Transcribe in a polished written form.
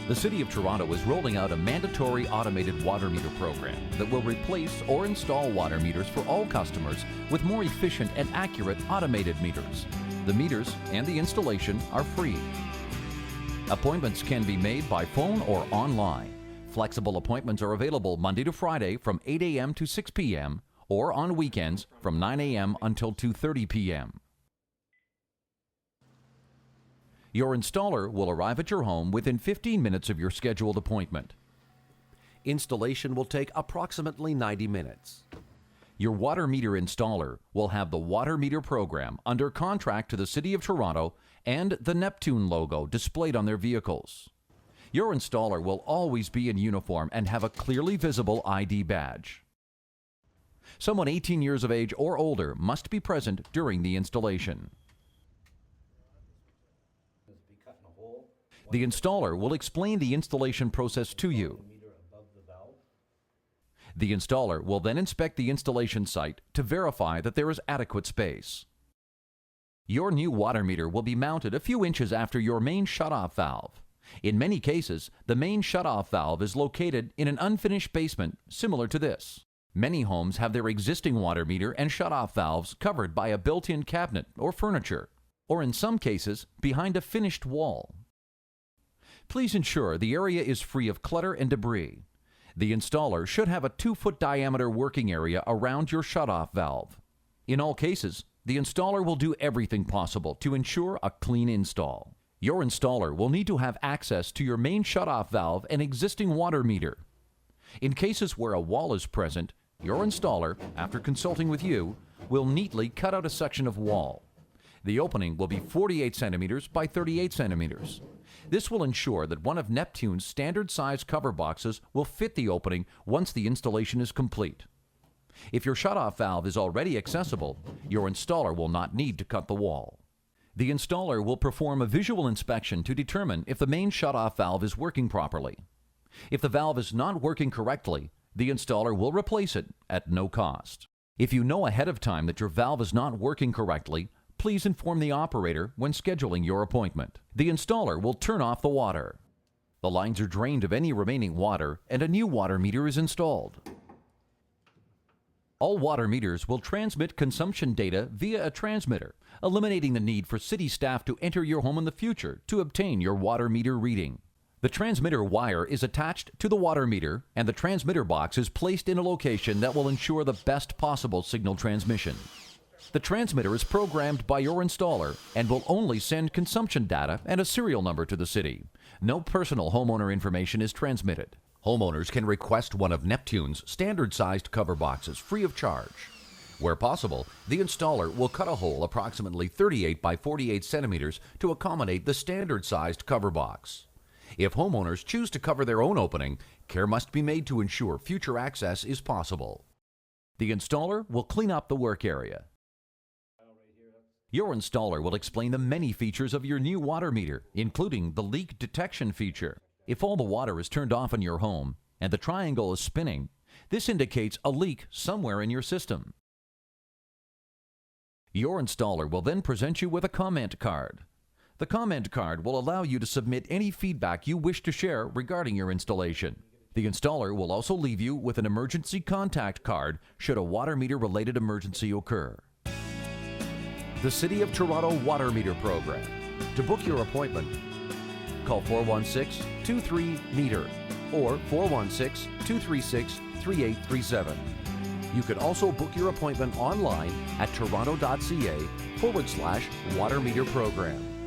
The City of Toronto is rolling out a mandatory automated water meter program that will replace or install water meters for all customers with more efficient and accurate automated meters. The meters and the installation are free. Appointments can be made by phone or online. Flexible appointments are available Monday to Friday from 8 a.m. to 6 p.m. or on weekends from 9 a.m. until 2:30 p.m. Your installer will arrive at your home within 15 minutes of your scheduled appointment. Installation will take approximately 90 minutes. Your water meter installer will have the water meter program under contract to the City of Toronto and the Neptune logo displayed on their vehicles. Your installer will always be in uniform and have a clearly visible ID badge. Someone 18 years of age or older must be present during the installation. The installer will explain the installation process to you. The installer will then inspect the installation site to verify that there is adequate space. Your new water meter will be mounted a few inches after your main shutoff valve. In many cases, the main shutoff valve is located in an unfinished basement similar to this. Many homes have their existing water meter and shutoff valves covered by a built-in cabinet or furniture, or in some cases, behind a finished wall. Please ensure the area is free of clutter and debris. The installer should have a 2-foot diameter working area around your shutoff valve. In all cases, the installer will do everything possible to ensure a clean install. Your installer will need to have access to your main shutoff valve and existing water meter. In cases where a wall is present, your installer, after consulting with you, will neatly cut out a section of wall. The opening will be 48 centimeters by 38 centimeters. This will ensure that one of Neptune's standard size cover boxes will fit the opening once the installation is complete. If your shutoff valve is already accessible, your installer will not need to cut the wall. The installer will perform a visual inspection to determine if the main shutoff valve is working properly. If the valve is not working correctly, the installer will replace it at no cost. If you know ahead of time that your valve is not working correctly, please inform the operator when scheduling your appointment. The installer will turn off the water. The lines are drained of any remaining water and a new water meter is installed. All water meters will transmit consumption data via a transmitter, eliminating the need for city staff to enter your home in the future to obtain your water meter reading. The transmitter wire is attached to the water meter and the transmitter box is placed in a location that will ensure the best possible signal transmission. The transmitter is programmed by your installer and will only send consumption data and a serial number to the city. No personal homeowner information is transmitted. Homeowners can request one of Neptune's standard-sized cover boxes free of charge. Where possible, the installer will cut a hole approximately 38 by 48 centimeters to accommodate the standard-sized cover box. If homeowners choose to cover their own opening, care must be made to ensure future access is possible. The installer will clean up the work area. Your installer will explain the many features of your new water meter, including the leak detection feature. If all the water is turned off in your home and the triangle is spinning, this indicates a leak somewhere in your system. Your installer will then present you with a comment card. The comment card will allow you to submit any feedback you wish to share regarding your installation. The installer will also leave you with an emergency contact card should a water meter-related emergency occur. The City of Toronto Water Meter Program. To book your appointment, call 416-23-METER or 416-236-3837. You can also book your appointment online at toronto.ca/water meter program.